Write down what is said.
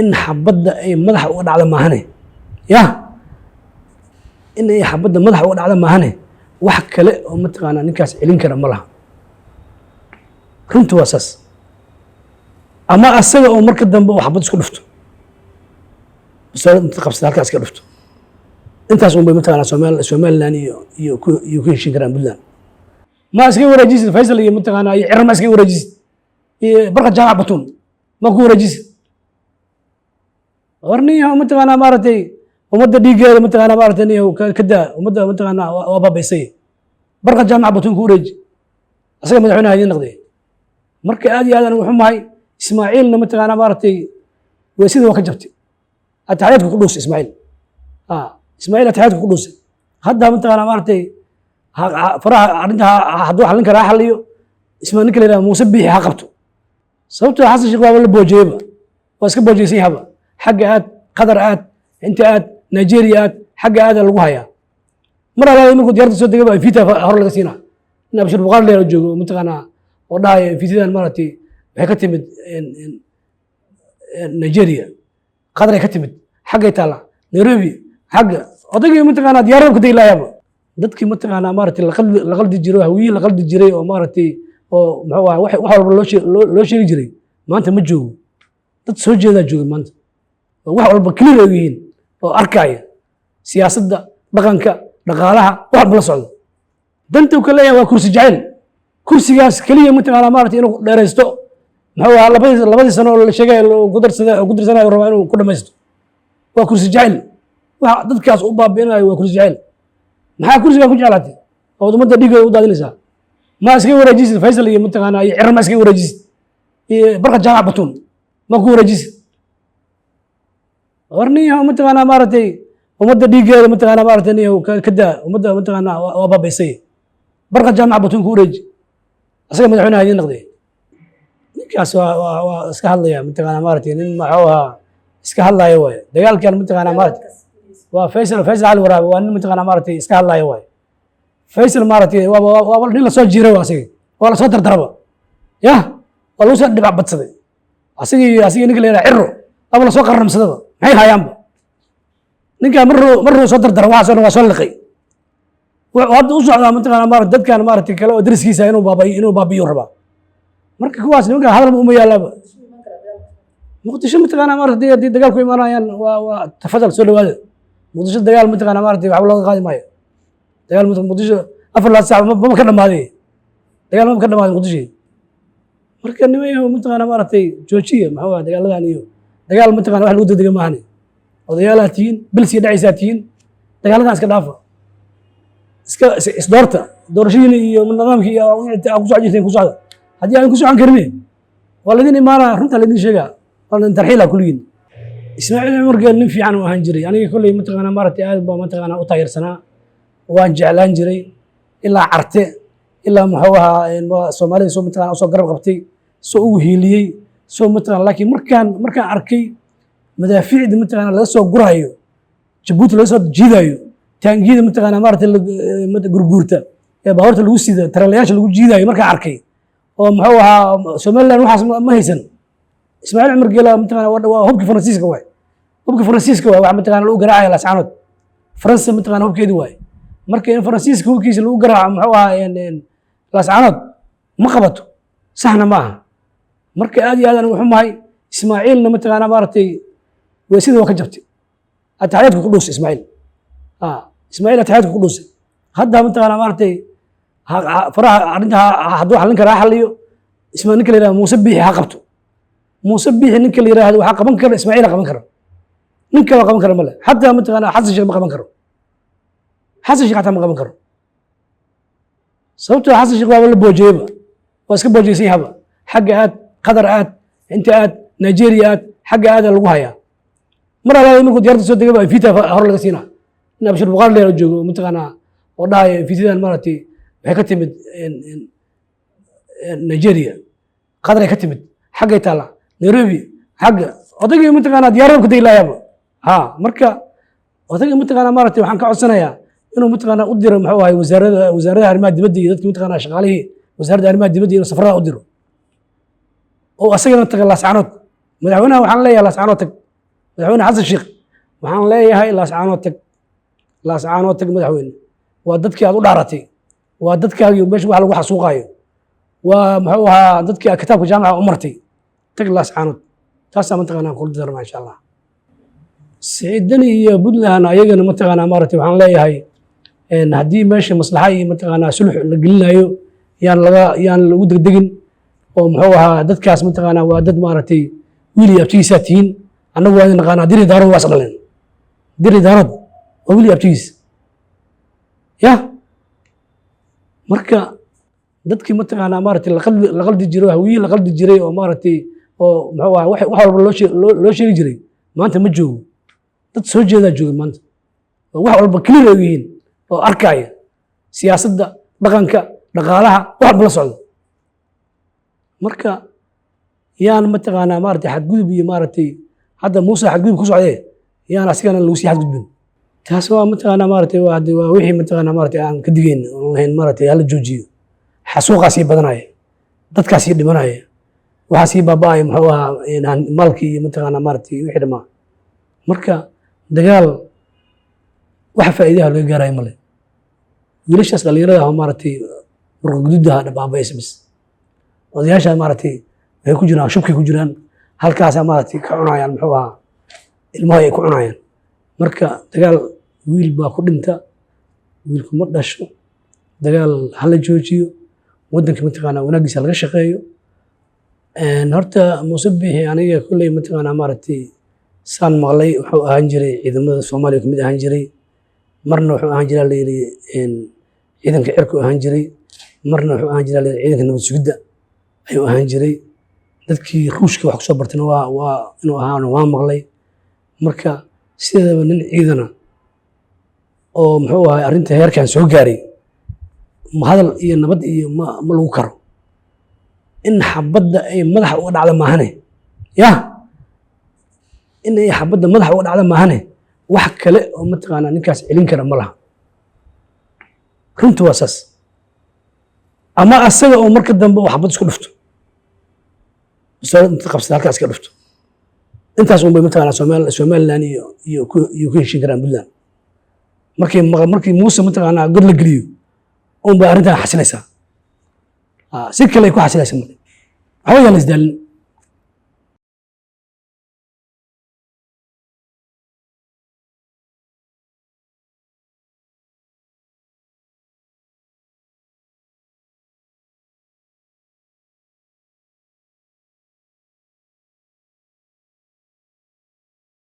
إن حبض أي مدح وضع على مهنه يا إن أي حبض مدح وضع على مهنه وحكى له ومتقانا نكاس علين كرم الله كنت واساس أما أسرع ومركز دم وحبض سكلفته بس أنت قبضت هالك سكلفته أنت أصلا بمتقانا سومال لاني يكون شجران بلدان ما أسكي ورجيس فيصل يمتقانا يعرف ما أسكي ورجيس بركة جامعة بطون ما كو ورجيس ورني هم متقانا مارتي ومدة ديجا متقانا مارتني وكذا ومدة متقانا وابا بيسي بركة جامعة بطون كورج أسكي مدحونا هذه النقدية مركي آدي هذا نوحهم هاي إسماعيل متقانا مارتي ويسيد وكجبتي التحيات كلوس إسماعيل إسماعيل التحيات كلوس هذا متقانا مارتي فرح عندها حدو حلنك راح ليو اسمه نكلي موسبي حقبته صوته حسن شيخ ولا بوجيبه واسك بوجيسي هبا حق آد قدر آد انت آد نيجيريا آد حق آد اللي وهايا مرة لا يمكن ديارة السود دقيقة فيتا هور لك سينا إن بشر بقال لي رجوع متقنا وضع فيتا المرتي هكتمت نيجيريا قدر هكتمت حق يطلع نيروبي حق أضيق متقنا ديارة كده لا يابا dadkii mataqaanaa maaragtay la qaldi jiray hawiyii la qaldi jiray oo maaragtay oo muxuu ahaa wax walba loo sheegi jiray maanta ma joogo dad soo jeedaa jooga maanta oo wax walba clear ay yihiin oo arkaya siyaasadda dhaqanka dhaqaalaha wax walba la socdo danta uu ka leeyahay waa kursi jacayl kursigaas kaliya mataqaanaa maaragtay inuu dheeraysto muxuu ahaa labadii sano oo la sheegay ku darsanayo rabaa inuu ku dhamaysto waa kursi jacayl wax dadkaas u baabi'inayo waa kursi jacayl maxaa kursiga ku jeclaatay oo umada dhiigooda u daadinaysaa ma iska wareejisid faysal iyo mataqaanaa iyo cirar ma iska wareejisid barka jaamac batuun ma ku wareejisid warni mataqaanaa maaragtay umada dhiigeeda mataqaanaa maaragtay kada umada mataqaanaa waa baabaysay barka jaamac batuun ku wareeji asaga madaxweynaha idiin noqday ninkaas waa iska hadlaya mataqaanaa maaragtay nin maxuu ahaa iska hadlaya waaye dagaalkan mataqaanaa maaragtay وفيصل علي ورابي وأنا متقنا مارتي إسكال الله يواي فيصل مارتي وابل نلا صوت جيرو أسيء ولا صوت ضربة يا والله صوت دبع بتصدق أسيء نقول له عرو أبلا صوت قرن صدق هاي هايام نقول مرة صوت ضربة عشان وصل لقي وهذا أسوأ على متقنا مارت دد كان مارتي كلا أدرس كيسة إنه بابي يربا مركب كواس نقول هذا المهم يلا مقدش متقنا مارتي دي دقال كوي مرايان وتفضل سولو هذا مقدشة دجال متقنا مارتي وحول الله قادم ماي دجال مقدشة أفر لا ساعة ما كنا ماذي دجال ما كنا ماذي مقدشة مركب نويه متقنا مارتي جوشية ما هو دجال غانيو دجال متقنا واحد ود دجال مهني ودجالاتين بلسي دعي ساتين دجال ناس كدافع إصدارته دورشيني من نظامك يا كوسع جيتين كوسع هدي أنا كوسع عن كرمي والذين إمارة رنت الذين شجع قالنا ترحيلها كلين إسماعيل عمر قال نفي عنه هنجري يعني كل متقنا مرتي أدب متقنا أطير سنة وانجعل هنجري إلا عرته إلا محوها الصومالي سو متقنا سو قرب قبتي سو هيلي سو متقنا لكن مركان عركي مدافع متقنا لا سو قرايو جبوت لا سو جيدايو تانجيد متقنا مرتي غرغورتا يا باورت لو سيده ترلياش لو جيدايو مركان عركي ومحوها صومالي waxaas ma haysan إسماعيل عمر قال متقنا هوبك فرنسيسكا واي هوبك فرنسيسكا واي متقنا لو قراعي لاسعانود فرنسا متقنا هوبك يدي واي مركي فرنسيسكا هوبكيس لو قراع محوها يعني لاسعانود ما قبطو صحنا معها مركي آدي هذا نوحهم هاي إسماعيل متقنا مارتي ويسيد وكجبتي التحيات كلوس إسماعيل إسماعيل التحيات كلوس هذا متقنا مارتي فرح عندها حدو حلنك راح ليو اسمه نكلي موسبي حقبته موسبي إنك اللي يراهد وحق بنكر إسماعيل قبل بنكر نك قبل بنكر ملا حتى متقنا حسن شيخ قبل بنكر حسن شيخ حتى قبل بنكر صوته حسن شيخ ولا بوجيبه واسك بوجيسي هبا حق آد قدر آد انت آد نيجيريا آد حق آد اللي وهايا مرة لا يمكن ديارة السود دقيقة فيتا هور لك سينا إن بشر بقال لي رجوع متقنا وضع فيتا المرتي هكتمت نيجيريا قدر هكتمت حق يطلع نيروبي حق أضيق متقنا ديارة كده لا يابا مركا أضيق متقنا مرتي وحن كعصنا يا إنه متقنا أدير محوها وزارة أرماد دبدي ذاتك متقنا شغاليه وزارة أرماد دبدي إنه سفراء أديره أو أسير متقنا لاسعانوت مدعونا وحن لي لاسعانوتك madaxweyne xasan sheekh waxaan leeyahay laascaanoo tag madaxweyne waa dadkii aad u dhaaratay waa dadkaagii meesha wax lagu xasuuqaayo waa muxuu ahaa dadkii aad kitaabka jaamaca u martay tag laascaanood taasaa mataqaanaa kula darma insha allah siciidani iyo puntland ayagana mataqaanaa maaragtay waxaan leeyahay haddii meesha maslaxa iyo mataqaanaa sulx la gelinayo yaan lagu degdegin oo muxuu ahaa dadkaas mataqaanaa waa dad maaragtay wiil iyo abtigiisaa tihiin annagu waa naqaanaa diri daarad waas dhaleen diri daarad waa wiil iyo abtigiis ya marka dadkii mataqaanaa maaragtay la qaldi jiray hawiyihii la qaldi jiray oo maaragtay oo muxuu ahaa wax walba loo sheegi jiray maanta ma joogo dad soo jeedaa jooga maanta oo wax walba clear ay yihiin oo arkaya siyaasadda dhaqanka dhaqaalaha wax walba la socdo marka yaan mataqaanaa maaragtay xadgudub iyo maaragtay hadda muuse xadgudub ku socdee yaan asigana lagu sii xadgudbin taas waa mataqaanaa maaragtay waa wixii mataqaanaa maaragtay aan ka digayn oon lahayn maaragtay hala joojiyo xasuuqaa sii badanaya dadkaa sii dhimanaya waxaa sii baaba'aya muxuu ahaa maalkii iyo mataqaanaa maaragtay wixii dhamaa marka dagaal wax faa'iidaha laga gaarayo male wiilashaas dhallinyarada ah maaragtay murqa guduudaha dhabaaba'aysa bis odayaasha maaragtay waxay ku jiraan shubkay ku jiraan halkaasaa maaragtay ka cunayaan muxuu ahaa ilmaha ay ku cunayaan marka dagaal wiil baa ku dhinta wiilku ma dhasho dagaal hala joojiyo waddanka mataqaanaa wanaaggiisa laga shaqeeyo horta muuse bixi aniga kolley mataqaanaa maaragtay saan maqlay wuxuu ahaan jiray ciidamada soomaaliya kamid ahaan jiray marna wuxuu ahaan jiraa layidhi ciidanka cirku ahaan jiray marna wuxuu ahaan jiraa layidhi ciidanka nabad sugidda ayuu ahaan jiray dadkii ruushka wax kusoo bartayna waa inuu ahaana waa maqlay marka sideedaba nin ciidana oo muxuu ahay arrinta heerkan soo gaaray hadal iyo nabad iyo ma lagu karo in xabadda ay madaxa uga dhacda maahane ya in ay xabadda madaxa uga dhacda maahane wax kale oo mataqaanaa ninkaas celin kara ma laha runtu waa saas ama asaga oo marka dambe oo xabad isku dhufto inta qabsada halkaas iska dhufto intaas un bay mataqaanaa somaliland iyo ku heshin karaan puntland markii muuse mataqaanaa god la geliyo un bay arrintan xasilaysaa si kale ay ku xasilaysa marka waxba yaa la isdaalin